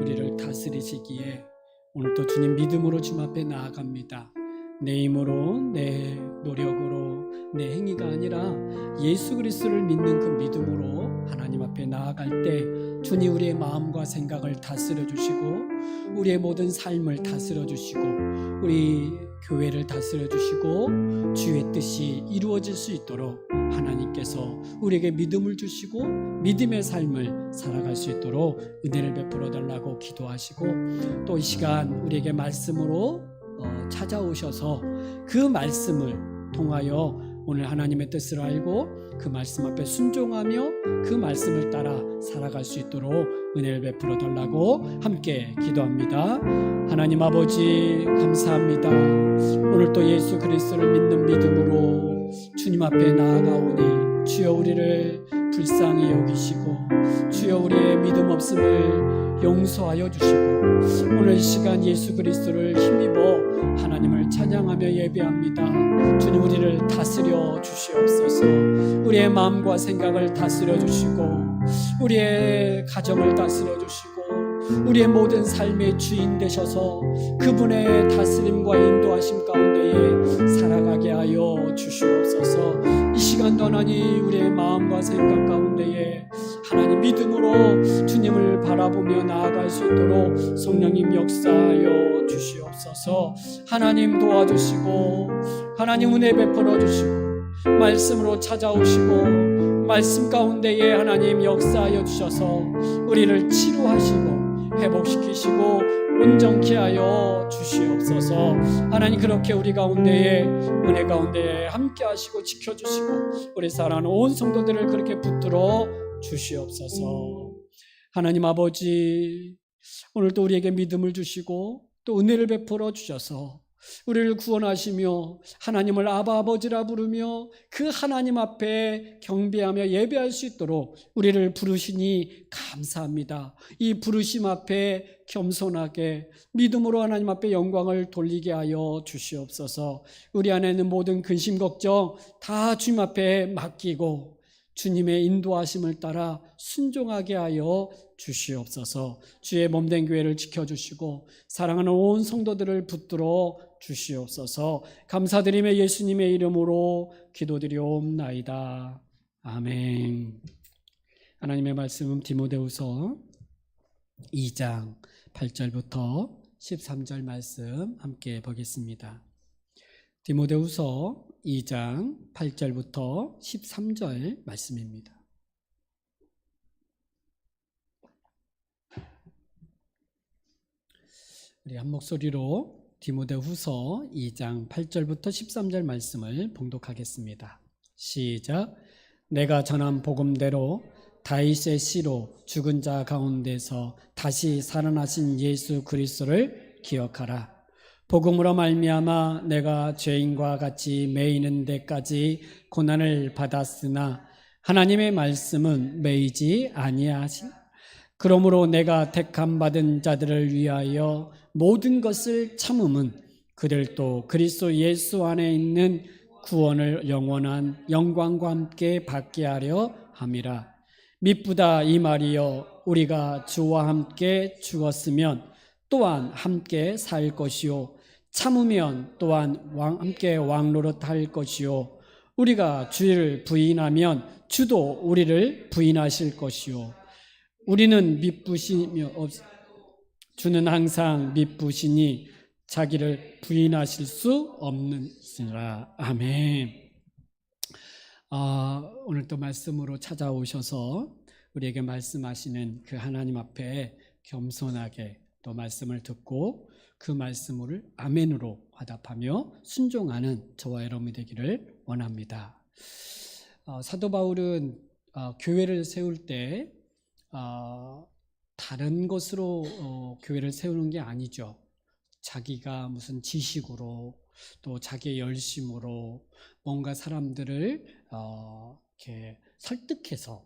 우리를 다스리시기에 오늘도 주님 믿음으로 주님 앞에 나아갑니다. 내 힘으로, 내 노력으로, 내 행위가 아니라 예수 그리스도를 믿는 그 믿음으로 하나님 앞에 나아갈 때 주님 우리의 마음과 생각을 다스려 주시고 우리의 모든 삶을 다스려 주시고 우리 교회를 다스려 주시고 주의 뜻이 이루어질 수 있도록 하나님께서 우리에게 믿음을 주시고 믿음의 삶을 살아갈 수 있도록 은혜를 베풀어 달라고 기도하시고, 또 이 시간 우리에게 말씀으로 찾아오셔서 그 말씀을 통하여 오늘 하나님의 뜻을 알고 그 말씀 앞에 순종하며 그 말씀을 따라 살아갈 수 있도록 은혜를 베풀어 달라고 함께 기도합니다. 하나님 아버지 감사합니다. 오늘 또 예수 그리스도를 믿는 믿음으로 주님 앞에 나아가오니 주여 우리를 불쌍히 여기시고 주여 우리의 믿음 없음을 용서하여 주시고 오늘 이 시간 예수 그리스도를 힘입어 하나님을 찬양하며 예배합니다. 주님 우리를 다스려 주시옵소서. 우리의 마음과 생각을 다스려 주시고 우리의 가정을 다스려 주시고 우리의 모든 삶의 주인 되셔서 그분의 다스림과 인도하심 가운데에 살아가게 하여 주시옵소서. 이 시간도 하나님 우리의 마음과 생각 가운데에 하나님 믿음으로 주님을 바라보며 나아갈 수 있도록 성령님 역사하여 주시옵소서. 하나님 도와주시고 하나님 은혜 베풀어 주시고 말씀으로 찾아오시고 말씀 가운데에 하나님 역사하여 주셔서 우리를 치료하시고 회복시키시고 온전케 하여 주시옵소서. 하나님 그렇게 우리 가운데에 은혜 가운데에 함께 하시고 지켜주시고 우리 사랑하는 온 성도들을 그렇게 붙들어 주시옵소서. 하나님 아버지 오늘도 우리에게 믿음을 주시고 또 은혜를 베풀어 주셔서 우리를 구원하시며 하나님을 아바 아버지라 부르며 그 하나님 앞에 경배하며 예배할 수 있도록 우리를 부르시니 감사합니다. 이 부르심 앞에 겸손하게 믿음으로 하나님 앞에 영광을 돌리게 하여 주시옵소서. 우리 안에 있는 모든 근심 걱정 다 주님 앞에 맡기고 주님의 인도하심을 따라 순종하게 하여 주시옵소서. 주의 몸된 교회를 지켜주시고 사랑하는 온 성도들을 붙들어 주시옵소서. 감사드리며 예수님의 이름으로 기도드리옵나이다. 아멘. 하나님의 말씀은 디모데후서 2장 8절부터 13절 말씀 함께 보겠습니다. 디모데후서 2장 8절부터 13절 말씀입니다. 우리 한 목소리로 디모데후서 2장 8절부터 13절 말씀을 봉독하겠습니다. 시작. 내가 전한 복음대로 다윗의 씨로 죽은 자 가운데서 다시 살아나신 예수 그리스도를 기억하라. 복음으로 말미암아 내가 죄인과 같이 매이는 데까지 고난을 받았으나 하나님의 말씀은 매이지 아니하시. 그러므로 내가 택함 받은 자들을 위하여 모든 것을 참음은 그들도 그리스도 예수 안에 있는 구원을 영원한 영광과 함께 받게 하려 함이라. 미쁘다 이 말이여, 우리가 주와 함께 죽었으면 또한 함께 살 것이요 참으면 또한 함께 왕노릇할 것이요 우리가 주를 부인하면 주도 우리를 부인하실 것이요 우리는 미쁘시며 주는 항상 미쁘시니 자기를 부인하실 수 없느니라. 아멘. 오늘 또 말씀으로 찾아오셔서 우리에게 말씀하시는 그 하나님 앞에 겸손하게 또 말씀을 듣고 그 말씀을 아멘으로 화답하며 순종하는 저와 여러분이 되기를 원합니다. 사도 바울은 교회를 세울 때 다른 것으로 교회를 세우는 게 아니죠. 자기가 무슨 지식으로 또 자기의 열심으로 뭔가 사람들을 이렇게 설득해서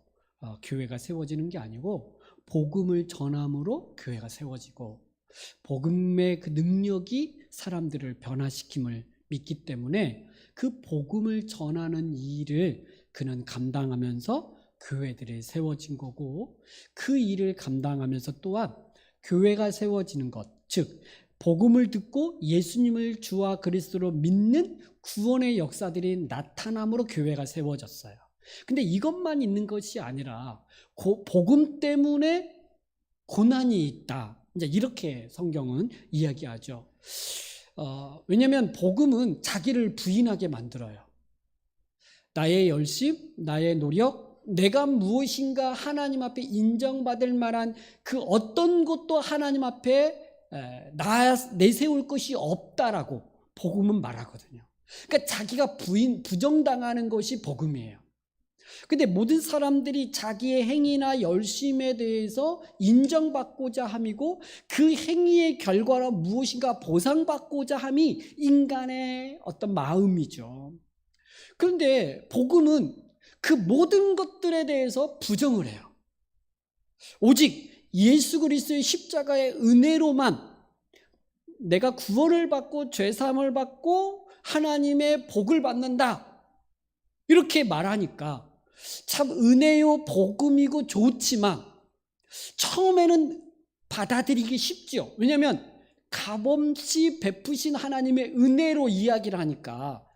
교회가 세워지는 게 아니고 복음을 전함으로 교회가 세워지고 복음의 그 능력이 사람들을 변화시킴을 믿기 때문에 그 복음을 전하는 일을 그는 감당하면서 교회들이 세워진 거고 그 일을 감당하면서 또한 교회가 세워지는 것, 즉 복음을 듣고 예수님을 주와 그리스도로 믿는 구원의 역사들이 나타남으로 교회가 세워졌어요. 근데 이것만 있는 것이 아니라 복음 때문에 고난이 있다. 이제 이렇게 성경은 이야기하죠. 왜냐하면 복음은 자기를 부인하게 만들어요. 나의 열심, 나의 노력, 내가 무엇인가 하나님 앞에 인정받을 만한 그 어떤 것도 하나님 앞에 내세울 것이 없다라고 복음은 말하거든요. 그러니까 자기가 부정당하는 것이 복음이에요. 근데 모든 사람들이 자기의 행위나 열심에 대해서 인정받고자 함이고 그 행위의 결과로 무엇인가 보상받고자 함이 인간의 어떤 마음이죠. 그런데 복음은 그 모든 것들에 대해서 부정을 해요. 오직 예수 그리스도의 십자가의 은혜로만 내가 구원을 받고 죄사함을 받고 하나님의 복을 받는다. 이렇게 말하니까 참 은혜요 복음이고 좋지만 처음에는 받아들이기 쉽죠. 왜냐하면 값없이 베푸신 하나님의 은혜로 이야기를 하니까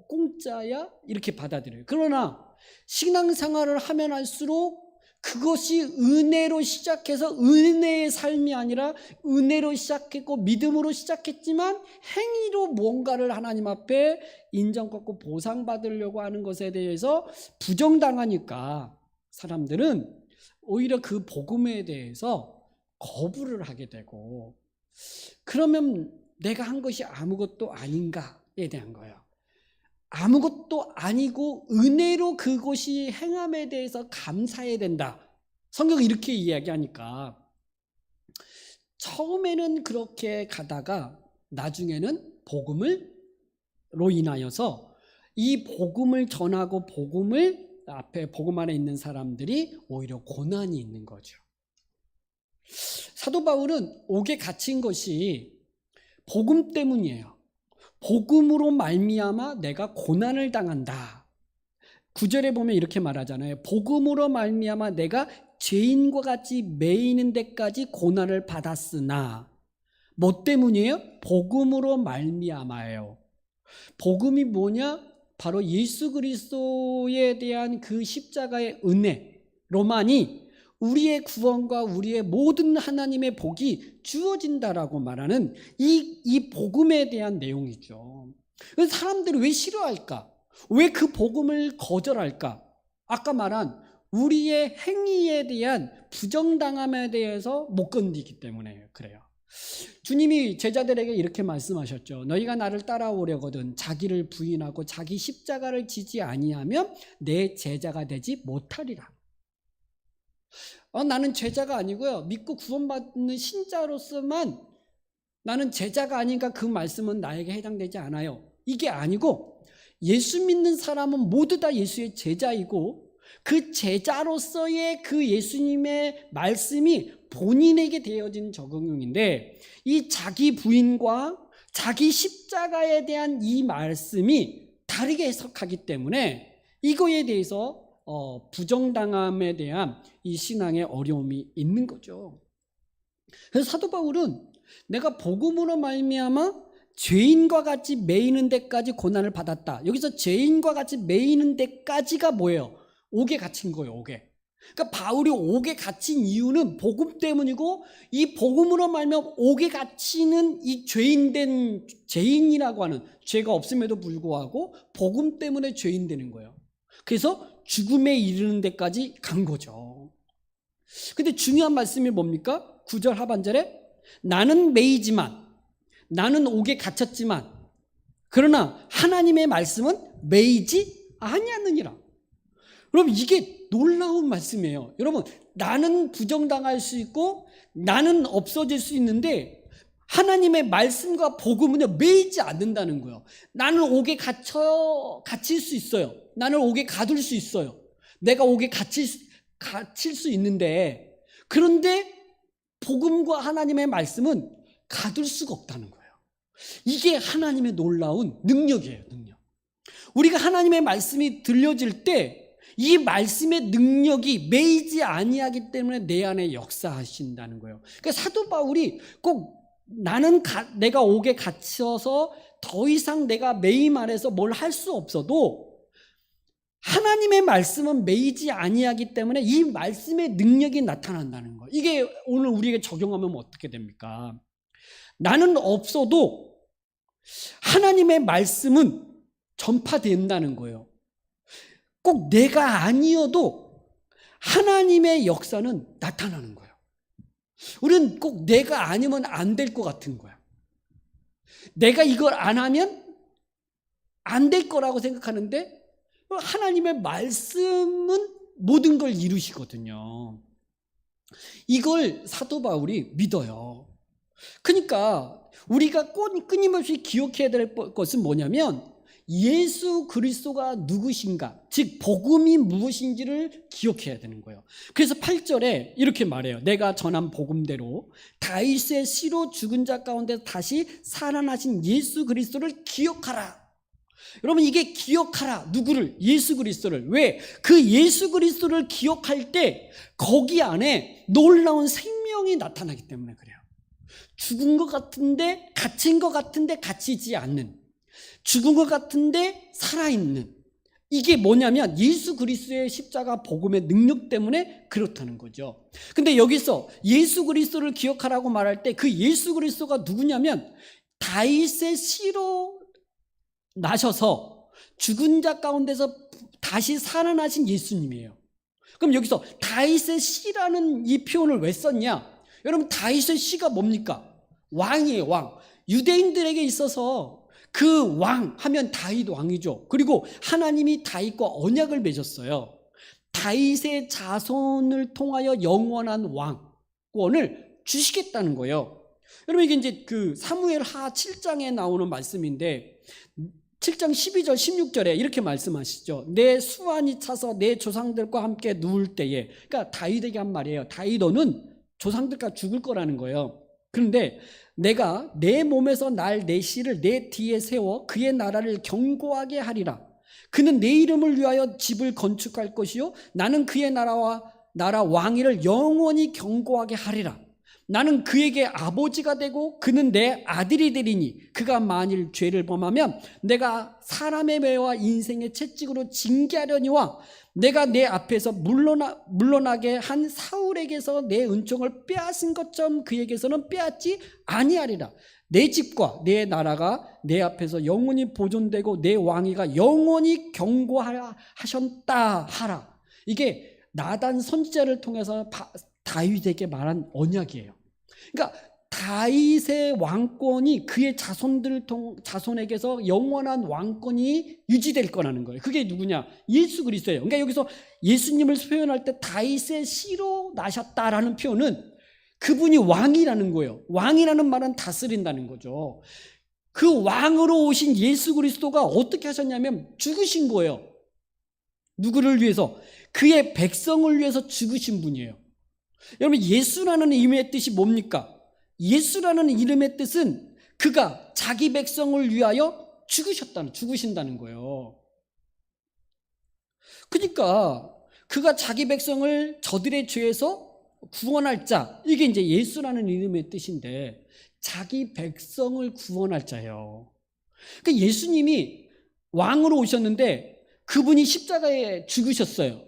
공짜야? 이렇게 받아들여요. 그러나 신앙생활을 하면 할수록 그것이 은혜로 시작해서 은혜의 삶이 아니라 은혜로 시작했고 믿음으로 시작했지만 행위로 뭔가를 하나님 앞에 인정받고 보상받으려고 하는 것에 대해서 부정당하니까 사람들은 오히려 그 복음에 대해서 거부를 하게 되고, 그러면 내가 한 것이 아무것도 아닌가에 대한 거예요. 아무것도 아니고 은혜로 그것이 행함에 대해서 감사해야 된다. 성경은 이렇게 이야기하니까 처음에는 그렇게 가다가 나중에는 복음으로 인하여서 이 복음을 전하고 복음 안에 있는 사람들이 오히려 고난이 있는 거죠. 사도 바울은 옥에 갇힌 것이 복음 때문이에요. 복음으로 말미암아 내가 고난을 당한다. 9절에 보면 이렇게 말하잖아요. 복음으로 말미암아 내가 죄인과 같이 매이는 데까지 고난을 받았으나. 뭐 때문이에요? 복음으로 말미암아예요. 복음이 뭐냐? 바로 예수 그리스도에 대한 그 십자가의 은혜로만이 우리의 구원과 우리의 모든 하나님의 복이 주어진다라고 말하는 이 복음에 대한 내용이죠. 사람들이 왜 싫어할까? 왜 그 복음을 거절할까? 아까 말한 우리의 행위에 대한 부정당함에 대해서 못 견디기 때문에 그래요. 주님이 제자들에게 이렇게 말씀하셨죠. 너희가 나를 따라오려거든 자기를 부인하고 자기 십자가를 지지 아니하면 내 제자가 되지 못하리라. 나는 제자가 아니고요. 믿고 구원받는 신자로서만 나는 제자가 아닌가, 그 말씀은 나에게 해당되지 않아요. 이게 아니고 예수 믿는 사람은 모두 다 예수의 제자이고 그 제자로서의 그 예수님의 말씀이 본인에게 되어진 적용인데 이 자기 부인과 자기 십자가에 대한 이 말씀이 다르게 해석하기 때문에 이거에 대해서 부정당함에 대한 이 신앙의 어려움이 있는 거죠. 그래서 사도 바울은 내가 복음으로 말미암아 죄인과 같이 매이는 데까지 고난을 받았다. 여기서 죄인과 같이 매이는 데까지가 뭐예요? 옥에 갇힌 거예요. 옥에. 그러니까 바울이 옥에 갇힌 이유는 복음 때문이고 이 복음으로 말미암아 옥에 갇히는 이 죄인된 죄인이라고 하는 죄가 없음에도 불구하고 복음 때문에 죄인 되는 거예요. 그래서 죽음에 이르는 데까지 간 거죠. 근데 중요한 말씀이 뭡니까? 9절 하반절에 나는 매이지만, 나는 옥에 갇혔지만 그러나 하나님의 말씀은 매이지 아니하느니라. 여러분, 이게 놀라운 말씀이에요. 여러분, 나는 부정당할 수 있고 나는 없어질 수 있는데 하나님의 말씀과 복음은 매이지 않는다는 거예요. 나는 옥에 갇힐 수 있어요. 나는 옥에 가둘 수 있어요. 내가 옥에 갇힐 수 있는데, 그런데 복음과 하나님의 말씀은 가둘 수가 없다는 거예요. 이게 하나님의 놀라운 능력이에요. 능력. 우리가 하나님의 말씀이 들려질 때 이 말씀의 능력이 매이지 아니하기 때문에 내 안에 역사하신다는 거예요. 그러니까 사도 바울이 꼭 나는 내가 옥에 갇혀서 더 이상 내가 매임 아래서 뭘 할 수 없어도 하나님의 말씀은 매이지 아니하기 때문에 이 말씀의 능력이 나타난다는 거예요. 이게 오늘 우리에게 적용하면 어떻게 됩니까? 나는 없어도 하나님의 말씀은 전파된다는 거예요. 꼭 내가 아니어도 하나님의 역사는 나타나는 거예요. 우리는 꼭 내가 아니면 안 될 것 같은 거야. 내가 이걸 안 하면 안 될 거라고 생각하는데 하나님의 말씀은 모든 걸 이루시거든요. 이걸 사도 바울이 믿어요. 그러니까 우리가 끊임없이 기억해야 될 것은 뭐냐면 예수 그리스도가 누구신가, 즉 복음이 무엇인지를 기억해야 되는 거예요. 그래서 8절에 이렇게 말해요. 내가 전한 복음대로 다윗의 씨로 죽은 자 가운데 다시 살아나신 예수 그리스도를 기억하라. 여러분, 이게 기억하라. 누구를? 예수 그리스도를. 왜? 그 예수 그리스도를 기억할 때 거기 안에 놀라운 생명이 나타나기 때문에 그래요. 죽은 것 같은데, 갇힌 것 같은데 갇히지 않는, 죽은 것 같은데 살아있는, 이게 뭐냐면 예수 그리스도의 십자가 복음의 능력 때문에 그렇다는 거죠. 근데 여기서 예수 그리스도를 기억하라고 말할 때 그 예수 그리스도가 누구냐면 다윗의 씨로 나셔서 죽은 자 가운데서 다시 살아나신 예수님이에요. 그럼 여기서 다윗의 씨라는 이 표현을 왜 썼냐? 여러분, 다윗의 씨가 뭡니까? 왕이에요, 왕. 유대인들에게 있어서 그 왕 하면 다윗 왕이죠. 그리고 하나님이 다윗과 언약을 맺었어요. 다윗의 자손을 통하여 영원한 왕권을 주시겠다는 거예요. 여러분, 이게 이제 그 사무엘 하 7장에 나오는 말씀인데 7장 12절 16절에 이렇게 말씀하시죠. 내 수완이 차서 내 조상들과 함께 누울 때에, 그러니까 다윗에게 한 말이에요. 다윗 너는 조상들과 죽을 거라는 거예요. 그런데 내가 내 몸에서 내 씨를 내 뒤에 세워 그의 나라를 견고하게 하리라. 그는 내 이름을 위하여 집을 건축할 것이요 나는 그의 나라 왕위를 영원히 견고하게 하리라. 나는 그에게 아버지가 되고 그는 내 아들이 되리니 그가 만일 죄를 범하면 내가 사람의 매와 인생의 채찍으로 징계하려니와 내가 내 앞에서 물러나게 한 사울에게서 내 은총을 빼앗은 것처럼 그에게서는 빼앗지 아니하리라. 내 집과 내 나라가 내 앞에서 영원히 보존되고 내 왕위가 영원히 견고하셨다 하라. 이게 나단 선지자를 통해서 다윗에게 말한 언약이에요. 그러니까 다윗의 왕권이 그의 자손에게서 영원한 왕권이 유지될 거라는 거예요. 그게 누구냐? 예수 그리스도예요. 그러니까 여기서 예수님을 표현할 때 다윗의 씨로 나셨다라는 표현은 그분이 왕이라는 거예요. 왕이라는 말은 다스린다는 거죠. 그 왕으로 오신 예수 그리스도가 어떻게 하셨냐면 죽으신 거예요. 누구를 위해서? 그의 백성을 위해서 죽으신 분이에요. 여러분, 예수라는 이름의 뜻이 뭡니까? 예수라는 이름의 뜻은 그가 자기 백성을 위하여 죽으신다는 거예요. 그러니까 그가 자기 백성을 저들의 죄에서 구원할 자, 이게 이제 예수라는 이름의 뜻인데 자기 백성을 구원할 자예요. 그러니까 예수님이 왕으로 오셨는데 그분이 십자가에 죽으셨어요.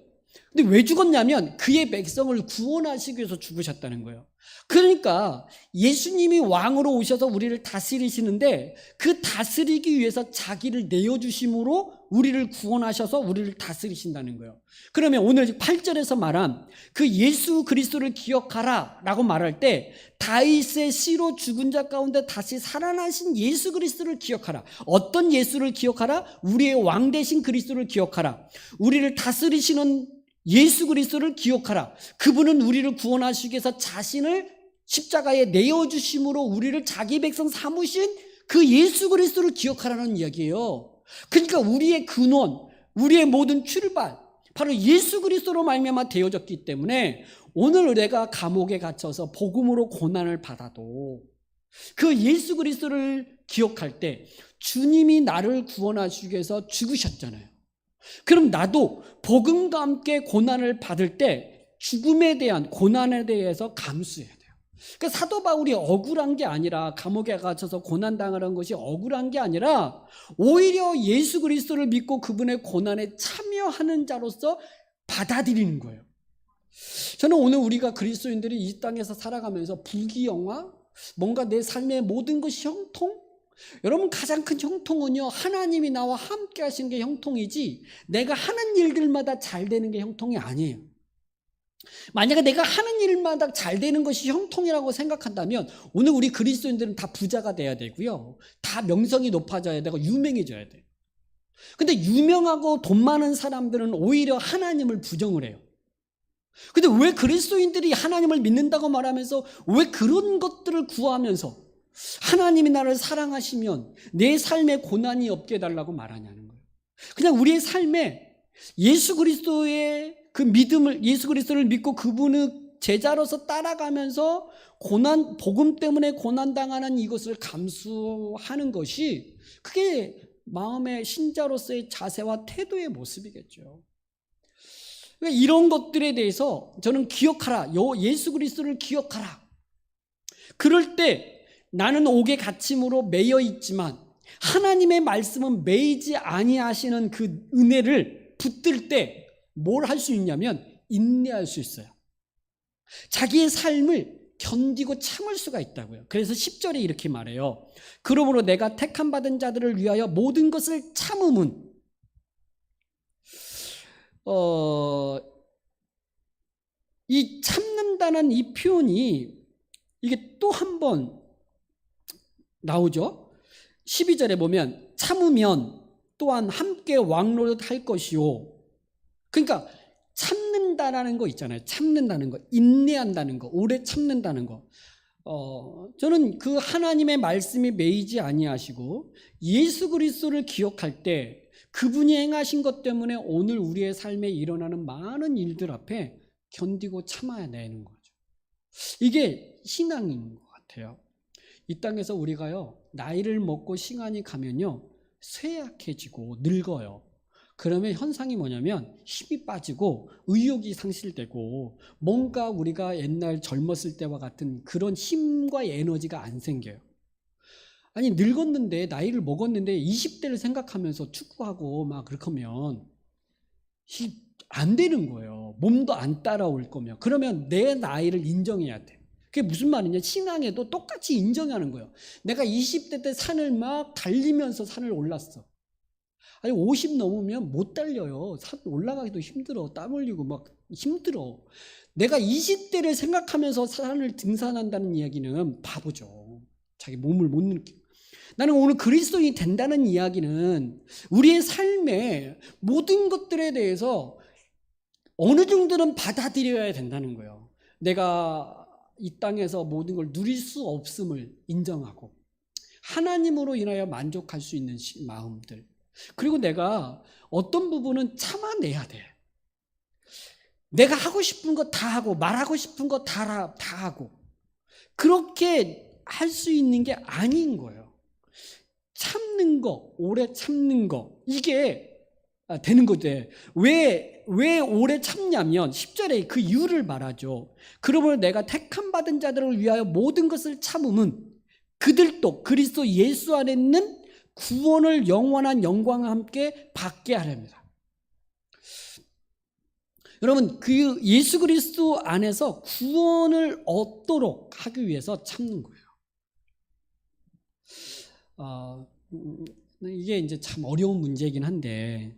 근데 왜 죽었냐면 그의 백성을 구원하시기 위해서 죽으셨다는 거예요. 그러니까 예수님이 왕으로 오셔서 우리를 다스리시는데 그 다스리기 위해서 자기를 내어주심으로 우리를 구원하셔서 우리를 다스리신다는 거예요. 그러면 오늘 8절에서 말한 그 예수 그리스도를 기억하라 라고 말할 때 다윗의 씨로 죽은 자 가운데 다시 살아나신 예수 그리스도를 기억하라. 어떤 예수를 기억하라? 우리의 왕 되신 그리스도를 기억하라. 우리를 다스리시는 예수 그리스도를 기억하라. 그분은 우리를 구원하시기 위해서 자신을 십자가에 내어주심으로 우리를 자기 백성 삼으신 그 예수 그리스도를 기억하라는 이야기예요. 그러니까 우리의 근원, 우리의 모든 출발, 바로 예수 그리스도로 말미암아 되어졌기 때문에 오늘 내가 감옥에 갇혀서 복음으로 고난을 받아도 그 예수 그리스도를 기억할 때 주님이 나를 구원하시기 위해서 죽으셨잖아요. 그럼 나도 복음과 함께 고난을 받을 때 죽음에 대한 고난에 대해서 감수해야 돼요. 그러니까 사도 바울이 억울한 게 아니라, 감옥에 갇혀서 고난당하는 것이 억울한 게 아니라 오히려 예수 그리스도를 믿고 그분의 고난에 참여하는 자로서 받아들이는 거예요. 저는 오늘 우리가 그리스도인들이 이 땅에서 살아가면서 부귀영화, 뭔가 내 삶의 모든 것이 형통? 여러분, 가장 큰 형통은요, 하나님이 나와 함께 하시는 게 형통이지 내가 하는 일들마다 잘 되는 게 형통이 아니에요. 만약에 내가 하는 일마다 잘 되는 것이 형통이라고 생각한다면 오늘 우리 그리스도인들은 다 부자가 돼야 되고요, 다 명성이 높아져야 되고 유명해져야 돼요. 근데 유명하고 돈 많은 사람들은 오히려 하나님을 부정을 해요. 근데 왜 그리스도인들이 하나님을 믿는다고 말하면서 왜 그런 것들을 구하면서 하나님이 나를 사랑하시면 내 삶에 고난이 없게 해달라고 말하냐는 거예요. 그냥 우리의 삶에 예수 그리스도의 그 믿음을, 예수 그리스도를 믿고 그분의 제자로서 따라가면서 복음 때문에 고난당하는 이것을 감수하는 것이 그게 마음의 신자로서의 자세와 태도의 모습이겠죠. 그러니까 이런 것들에 대해서 저는 기억하라, 예수 그리스도를 기억하라. 그럴 때 나는 옥의 갇힘으로 매여 있지만 하나님의 말씀은 매이지 아니하시는 그 은혜를 붙들 때 뭘 할 수 있냐면 인내할 수 있어요. 자기의 삶을 견디고 참을 수가 있다고요. 그래서 10절에 이렇게 말해요. 그러므로 내가 택함 받은 자들을 위하여 모든 것을 참음은, 이 참는다는 이 표현이 이게 또 한 번 나오죠. 12절에 보면 참으면 또한 함께 왕노릇할 것이요. 그러니까 참는다라는 거 있잖아요. 참는다는 거, 인내한다는 거, 오래 참는다는 거. 저는 그 하나님의 말씀이 매이지 아니하시고 예수 그리스도를 기억할 때 그분이 행하신 것 때문에 오늘 우리의 삶에 일어나는 많은 일들 앞에 견디고 참아야 되는 거죠. 이게 신앙인 것 같아요. 이 땅에서 우리가요, 나이를 먹고 시간이 가면요, 쇠약해지고 늙어요. 그러면 현상이 뭐냐면 힘이 빠지고 의욕이 상실되고 뭔가 우리가 옛날 젊었을 때와 같은 그런 힘과 에너지가 안 생겨요. 아니, 늙었는데, 나이를 먹었는데 20대를 생각하면서 축구하고 막 그렇게 하면 안 되는 거예요. 몸도 안 따라올 거면. 그러면 내 나이를 인정해야 돼. 그게 무슨 말이냐, 신앙에도 똑같이 인정하는 거예요. 내가 20대 때 산을 막 달리면서 산을 올랐어. 아니, 50 넘으면 못 달려요. 산 올라가기도 힘들어. 땀 흘리고 막 힘들어. 내가 20대를 생각하면서 산을 등산한다는 이야기는 바보죠. 자기 몸을 못 느끼고. 나는 오늘 그리스도인이 된다는 이야기는 우리의 삶의 모든 것들에 대해서 어느 정도는 받아들여야 된다는 거예요. 내가 이 땅에서 모든 걸 누릴 수 없음을 인정하고 하나님으로 인하여 만족할 수 있는 마음들, 그리고 내가 어떤 부분은 참아내야 돼. 내가 하고 싶은 거 다 하고 말하고 싶은 거 다 하고 그렇게 할 수 있는 게 아닌 거예요. 참는 거, 오래 참는 거, 이게 되는 거죠. 왜 오래 참냐면 10절에 그 이유를 말하죠. 그러므로 내가 택함 받은 자들을 위하여 모든 것을 참음은 그들도 그리스도 예수 안에 있는 구원을 영원한 영광과 함께 받게 하렵니다. 여러분, 그 예수 그리스도 안에서 구원을 얻도록 하기 위해서 참는 거예요. 이게 이제 참 어려운 문제긴 한데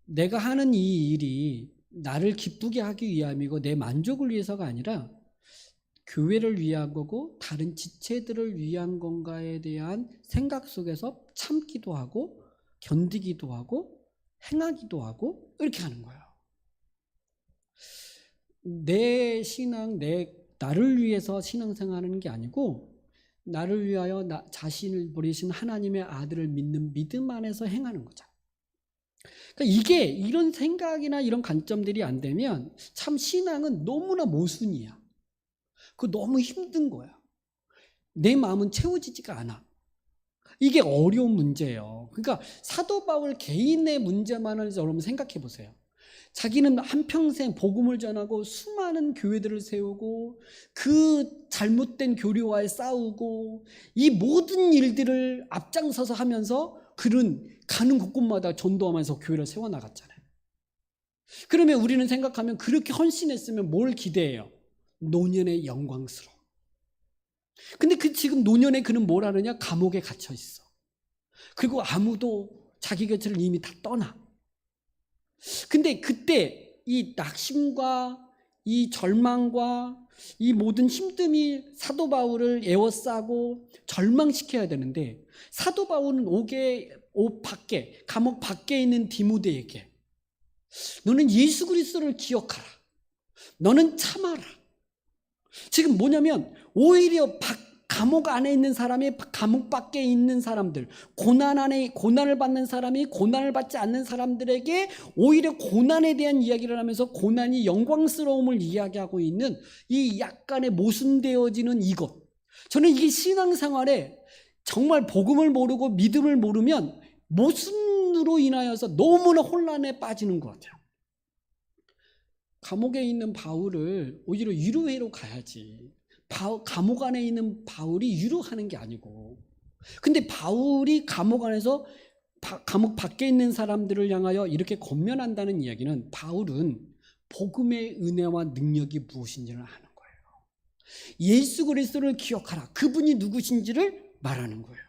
내가 하는 이 일이 나를 기쁘게 하기 위함이고 내 만족을 위해서가 아니라 교회를 위한 거고 다른 지체들을 위한 건가에 대한 생각 속에서 참기도 하고 견디기도 하고 행하기도 하고 이렇게 하는 거예요. 내 신앙, 나를 위해서 신앙생활하는 게 아니고 나를 위하여 나 자신을 버리신 하나님의 아들을 믿는 믿음 안에서 행하는 거죠. 그러니까 이게 이런 생각이나 이런 관점들이 안 되면 참 신앙은 너무나 모순이야. 그거 너무 힘든 거야. 내 마음은 채워지지가 않아. 이게 어려운 문제예요. 그러니까 사도 바울 개인의 문제만을 여러분 생각해 보세요. 자기는 한평생 복음을 전하고 수많은 교회들을 세우고 그 잘못된 교리와에 싸우고 이 모든 일들을 앞장서서 하면서 그는 가는 곳곳마다 전도하면서 교회를 세워나갔잖아요. 그러면 우리는 생각하면 그렇게 헌신했으면 뭘 기대해요? 노년의 영광스러움. 근데 지금 노년에 그는 뭘 하느냐? 감옥에 갇혀 있어. 그리고 아무도 자기 곁을 이미 다 떠나. 근데 그때 이 낙심과 이 절망과 이 모든 힘듦이 사도 바울을 에워싸고 절망시켜야 되는데, 사도 바울은 감옥 밖에 있는 디모데에게 너는 예수 그리스도를 기억하라. 너는 참아라. 지금 뭐냐면 오히려 감옥 안에 있는 사람이 감옥 밖에 있는 사람들, 고난을 받는 사람이 고난을 받지 않는 사람들에게 오히려 고난에 대한 이야기를 하면서 고난이 영광스러움을 이야기하고 있는 이 약간의 모순되어지는 이것. 저는 이게 신앙생활에 정말 복음을 모르고 믿음을 모르면 모순으로 인하여서 너무나 혼란에 빠지는 것 같아요. 감옥에 있는 바울을 오히려 위로회로 가야지. 감옥 안에 있는 바울이 위로하는 게 아니고, 근데 바울이 감옥 안에서 감옥 밖에 있는 사람들을 향하여 이렇게 권면한다는 이야기는 바울은 복음의 은혜와 능력이 무엇인지를 아는 거예요. 예수 그리스도를 기억하라. 그분이 누구신지를 말하는 거예요.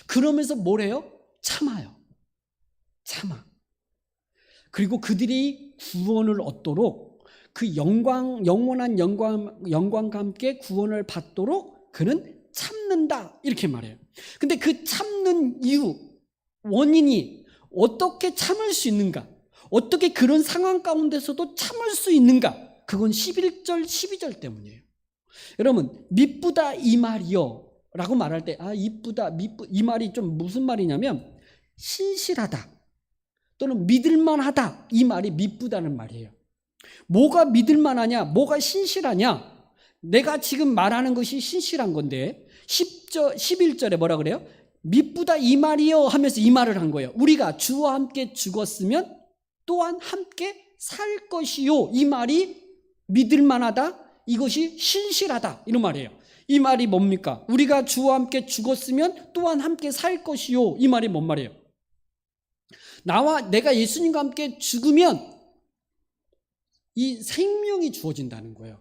그러면서 뭐래요? 참아요. 참아. 그리고 그들이 구원을 얻도록, 그 영원한 영광과 함께 구원을 받도록 그는 참는다, 이렇게 말해요. 근데 그 참는 이유, 원인이 어떻게 참을 수 있는가, 어떻게 그런 상황 가운데서도 참을 수 있는가, 그건 11절 12절 때문이에요. 여러분, 미쁘다 이 말이요 라고 말할 때, 이쁘다, 이 말이 좀 무슨 말이냐면 신실하다 또는 믿을만하다, 이 말이 미쁘다는 말이에요. 뭐가 믿을만하냐, 뭐가 신실하냐, 내가 지금 말하는 것이 신실한 건데 11절에 뭐라 그래요? 미쁘다 이 말이요 하면서 이 말을 한 거예요. 우리가 주와 함께 죽었으면 또한 함께 살 것이요, 이 말이 믿을만하다, 이것이 신실하다, 이런 말이에요. 이 말이 뭡니까? 우리가 주와 함께 죽었으면 또한 함께 살 것이요, 이 말이 뭔 말이에요? 내가 예수님과 함께 죽으면 이 생명이 주어진다는 거예요.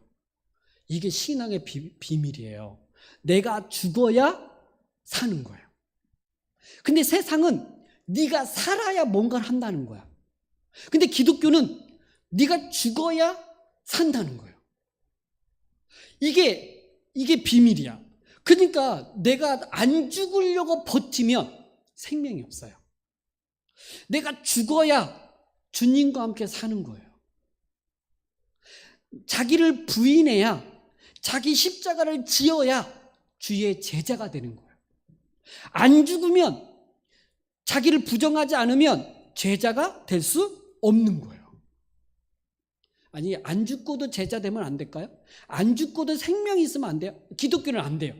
이게 신앙의 비밀이에요. 내가 죽어야 사는 거예요. 근데 세상은 네가 살아야 뭔가를 한다는 거야. 근데 기독교는 네가 죽어야 산다는 거예요. 이게 비밀이야. 그러니까 내가 안 죽으려고 버티면 생명이 없어요. 내가 죽어야 주님과 함께 사는 거예요. 자기를 부인해야, 자기 십자가를 지어야 주의 제자가 되는 거예요. 안 죽으면, 자기를 부정하지 않으면 제자가 될 수 없는 거예요. 아니, 안 죽고도 제자 되면 안 될까요? 안 죽고도 생명이 있으면 안 돼요? 기독교는 안 돼요.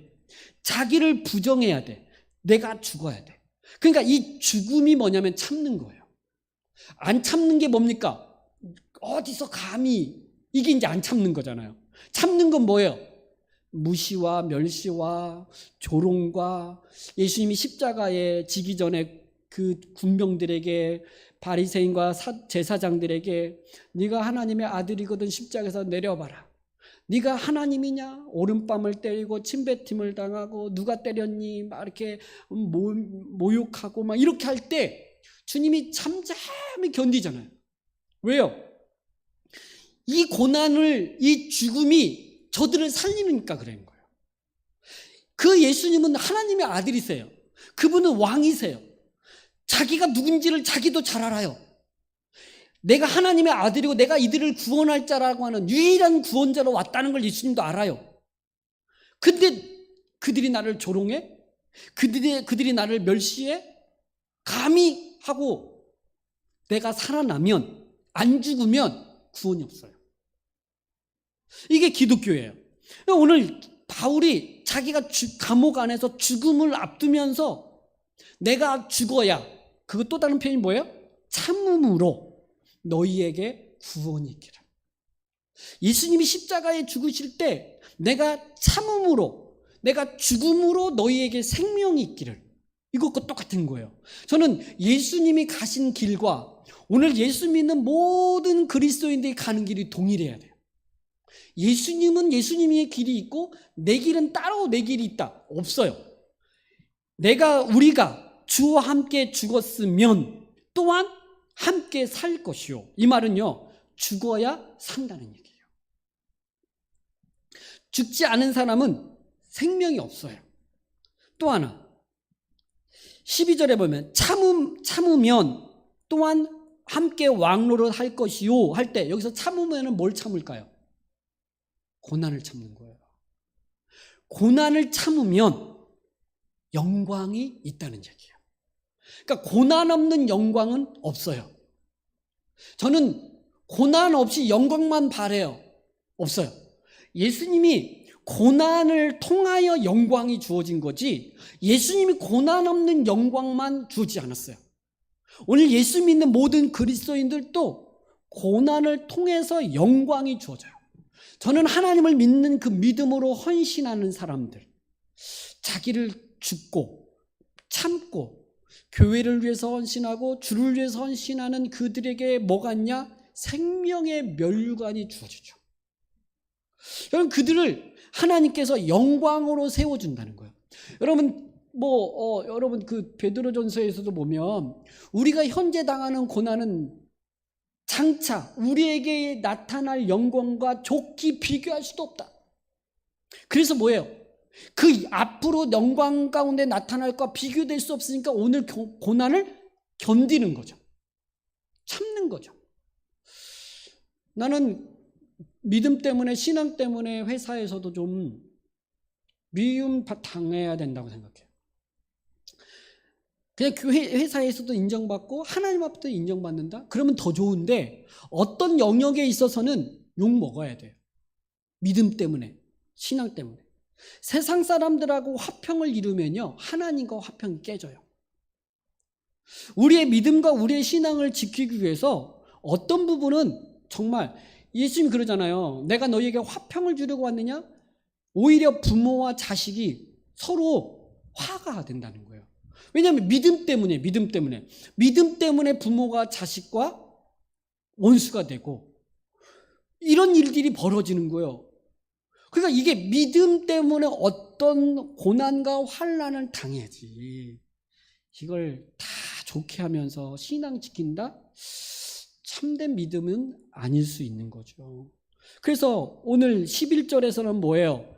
자기를 부정해야 돼. 내가 죽어야 돼. 그러니까 이 죽음이 뭐냐면 참는 거예요. 안 참는 게 뭡니까? 어디서 감히, 이게 이제 안 참는 거잖아요. 참는 건 뭐예요? 무시와 멸시와 조롱과, 예수님이 십자가에 지기 전에 그 군병들에게, 바리새인과 제사장들에게 네가 하나님의 아들이거든 십자가에서 내려봐라. 네가 하나님이냐? 오른뺨을 때리고 침뱉음을 당하고 누가 때렸니? 막 이렇게 모욕하고 막 이렇게 할 때 주님이 잠잠히 견디잖아요. 왜요? 이 고난을, 이 죽음이 저들을 살리니까 그런 거예요. 그 예수님은 하나님의 아들이세요. 그분은 왕이세요. 자기가 누군지를 자기도 잘 알아요. 내가 하나님의 아들이고 내가 이들을 구원할 자라고 하는 유일한 구원자로 왔다는 걸 예수님도 알아요. 근데 그들이 나를 조롱해? 그들이 나를 멸시해? 감히 하고, 내가 살아나면, 안 죽으면 구원이 없어요. 이게 기독교예요. 오늘 바울이 자기가 감옥 안에서 죽음을 앞두면서 내가 죽어야, 그거 또 다른 표현이 뭐예요? 참음으로 너희에게 구원이 있기를. 예수님이 십자가에 죽으실 때 내가 참음으로, 내가 죽음으로 너희에게 생명이 있기를, 이것과 똑같은 거예요. 저는 예수님이 가신 길과 오늘 예수 믿는 모든 그리스도인들이 가는 길이 동일해야 돼요. 예수님은 예수님의 길이 있고 내 길은 따로 내 길이 있다, 없어요. 우리가 주와 함께 죽었으면 또한 함께 살 것이요. 이 말은요, 죽어야 산다는 얘기예요. 죽지 않은 사람은 생명이 없어요. 또 하나, 12절에 보면 참으면 또한 함께 왕노릇 할 것이요 할 때, 여기서 참으면 뭘 참을까요? 고난을 참는 거예요. 고난을 참으면 영광이 있다는 얘기예요. 그러니까 고난 없는 영광은 없어요. 저는 고난 없이 영광만 바래요. 없어요. 예수님이 고난을 통하여 영광이 주어진 거지, 예수님이 고난 없는 영광만 주지 않았어요. 오늘 예수 믿는 모든 그리스도인들도 고난을 통해서 영광이 주어져요. 저는 하나님을 믿는 그 믿음으로 헌신하는 사람들, 자기를 죽고 참고 교회를 위해서 헌신하고 주를 위해서 헌신하는 그들에게 뭐가 있냐? 생명의 멸류관이 주어지죠. 여러분, 그들을 하나님께서 영광으로 세워준다는 거예요. 여러분, 여러분 그 베드로전서에서도 보면 우리가 현재 당하는 고난은 장차 우리에게 나타날 영광과 좋게 비교할 수도 없다. 그래서 뭐예요? 그 앞으로 영광 가운데 나타날 것과 비교될 수 없으니까 오늘 고난을 견디는 거죠. 참는 거죠. 나는 믿음 때문에, 신앙 때문에 회사에서도 좀 미움 당해야 된다고 생각해요. 그냥 그 회사에서도 인정받고 하나님 앞에도 인정받는다? 그러면 더 좋은데, 어떤 영역에 있어서는 욕 먹어야 돼요. 믿음 때문에, 신앙 때문에. 세상 사람들하고 화평을 이루면요, 하나님과 화평이 깨져요. 우리의 믿음과 우리의 신앙을 지키기 위해서 어떤 부분은 정말, 예수님이 그러잖아요. 내가 너희에게 화평을 주려고 왔느냐? 오히려 부모와 자식이 서로 화가 된다는 거예요. 왜냐하면 믿음 때문에 부모가 자식과 원수가 되고 이런 일들이 벌어지는 거예요. 그러니까 이게 믿음 때문에 어떤 고난과 환난을 당해야지, 이걸 다 좋게 하면서 신앙 지킨다? 참된 믿음은 아닐 수 있는 거죠. 그래서 오늘 11절에서는 뭐예요?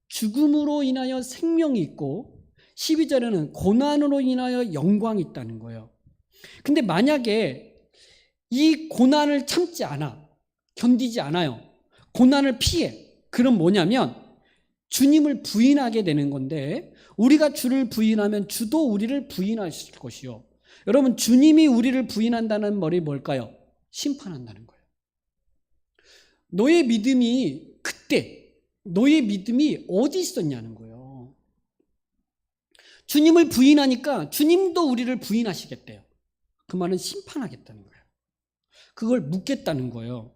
죽음으로 인하여 생명이 있고, 12절에는 고난으로 인하여 영광이 있다는 거예요. 근데 만약에 이 고난을 참지 않아, 견디지 않아요, 고난을 피해, 그럼 뭐냐면 주님을 부인하게 되는 건데, 우리가 주를 부인하면 주도 우리를 부인하실 것이요. 여러분, 주님이 우리를 부인한다는 말이 뭘까요? 심판한다는 거예요. 너의 믿음이 그때, 너의 믿음이 어디 있었냐는 거예요. 주님을 부인하니까 주님도 우리를 부인하시겠대요. 그 말은 심판하겠다는 거예요. 그걸 묻겠다는 거예요.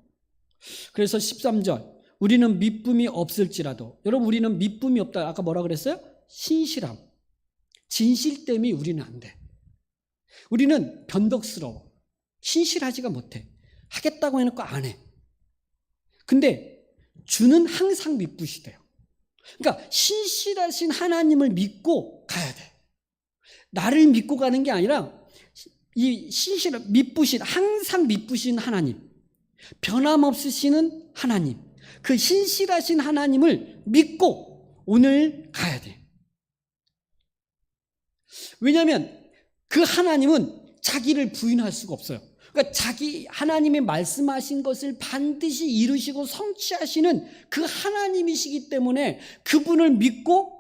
그래서 13절, 우리는 미쁨이 없을지라도, 여러분, 우리는 미쁨이 없다. 아까 뭐라 그랬어요? 신실함, 진실됨이 우리는 안 돼. 우리는 변덕스러워. 신실하지가 못해. 하겠다고 해놓고 안 해. 근데 주는 항상 미쁘시대요. 그러니까 신실하신 하나님을 믿고 가야 돼. 나를 믿고 가는 게 아니라 이 신실한, 미쁘신, 항상 미쁘신 하나님, 변함없으시는 하나님, 그 신실하신 하나님을 믿고 오늘 가야 돼. 왜냐하면 그 하나님은 자기를 부인할 수가 없어요. 그러니까 하나님이 말씀하신 것을 반드시 이루시고 성취하시는 그 하나님이시기 때문에 그분을 믿고,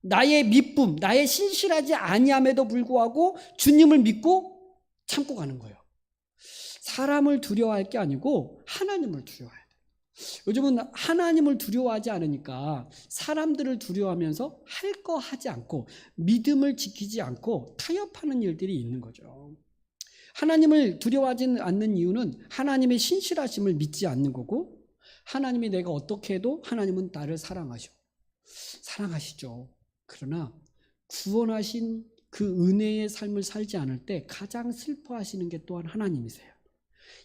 나의 미쁨, 나의 신실하지 아니함에도 불구하고 주님을 믿고 참고 가는 거예요. 사람을 두려워할 게 아니고 하나님을 두려워해야 돼요. 요즘은 하나님을 두려워하지 않으니까 사람들을 두려워하면서 할 거 하지 않고 믿음을 지키지 않고 타협하는 일들이 있는 거죠. 하나님을 두려워하지 않는 이유는 하나님의 신실하심을 믿지 않는 거고, 하나님이 내가 어떻게 해도 하나님은 나를 사랑하시죠. 그러나 구원하신 그 은혜의 삶을 살지 않을 때 가장 슬퍼하시는 게 또한 하나님이세요.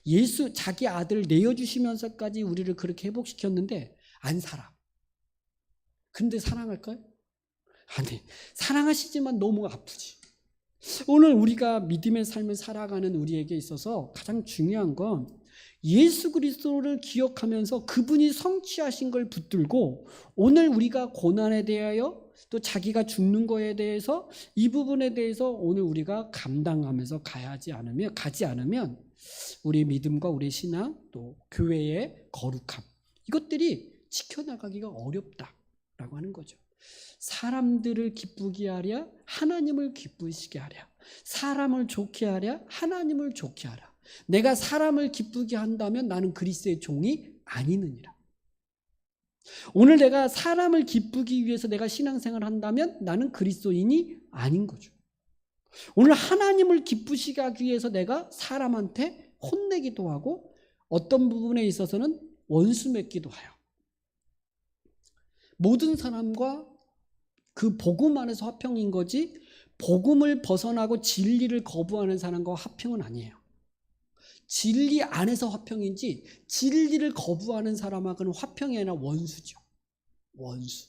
예수 자기 아들을 내어주시면서까지 우리를 그렇게 회복시켰는데 안 살아. 근데 사랑할까요? 아니, 사랑하시지만 너무 아프지. 오늘 우리가 믿음의 삶을 살아가는 우리에게 있어서 가장 중요한 건 예수 그리스도를 기억하면서 그분이 성취하신 걸 붙들고, 오늘 우리가 고난에 대하여 또 자기가 죽는 거에 대해서 이 부분에 대해서 오늘 우리가 감당하면서 가지 않으면 우리 믿음과 우리 신앙 또 교회의 거룩함, 이것들이 지켜나가기가 어렵다라고 하는 거죠. 사람들을 기쁘게 하랴 하나님을 기쁘시게 하랴, 사람을 좋게 하랴 하나님을 좋게 하라. 내가 사람을 기쁘게 한다면 나는 그리스도의 종이 아니느니라. 오늘 내가 사람을 기쁘기 위해서 내가 신앙생활을 한다면 나는 그리스도인이 아닌 거죠. 오늘 하나님을 기쁘시게 하기 위해서 내가 사람한테 혼내기도 하고 어떤 부분에 있어서는 원수 맺기도 해요. 모든 사람과 그 복음 안에서 화평인 거지, 복음을 벗어나고 진리를 거부하는 사람과 화평은 아니에요. 진리 안에서 화평인지 진리를 거부하는 사람하고는 화평이 아니라 원수죠. 원수.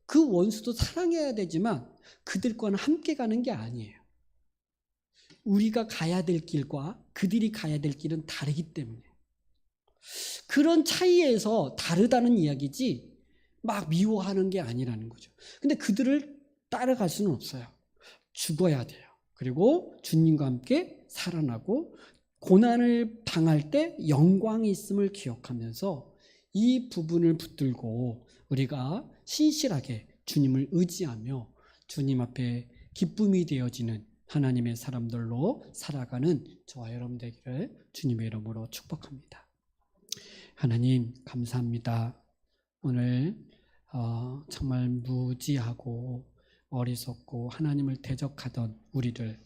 그 원수도 사랑해야 되지만 그들과는 함께 가는 게 아니에요. 우리가 가야 될 길과 그들이 가야 될 길은 다르기 때문에 그런 차이에서 다르다는 이야기지 막 미워하는 게 아니라는 거죠. 근데 그들을 따라갈 수는 없어요. 죽어야 돼요. 그리고 주님과 함께 살아나고 고난을 당할 때 영광이 있음을 기억하면서 이 부분을 붙들고 우리가 신실하게 주님을 의지하며 주님 앞에 기쁨이 되어지는 하나님의 사람들로 살아가는 저와 여러분 되기를 주님의 이름으로 축복합니다. 하나님 감사합니다. 오늘 정말 무지하고 어리석고 하나님을 대적하던 우리를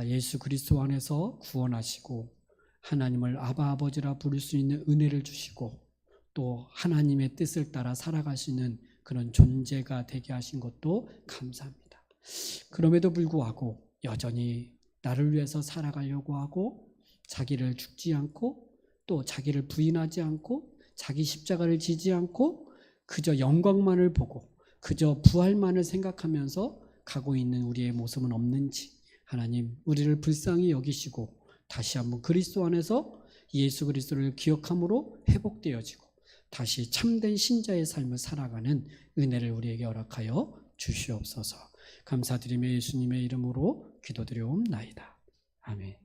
예수 그리스도 안에서 구원하시고 하나님을 아바 아버지라 부를 수 있는 은혜를 주시고 또 하나님의 뜻을 따라 살아가시는 그런 존재가 되게 하신 것도 감사합니다. 그럼에도 불구하고 여전히 나를 위해서 살아가려고 하고 자기를 죽지 않고 또 자기를 부인하지 않고 자기 십자가를 지지 않고 그저 영광만을 보고 그저 부활만을 생각하면서 가고 있는 우리의 모습은 없는지 하나님 우리를 불쌍히 여기시고 다시 한번 그리스도 안에서 예수 그리스도를 기억함으로 회복되어지고 다시 참된 신자의 삶을 살아가는 은혜를 우리에게 허락하여 주시옵소서. 감사드리며 예수님의 이름으로 기도드려옵나이다. 아멘.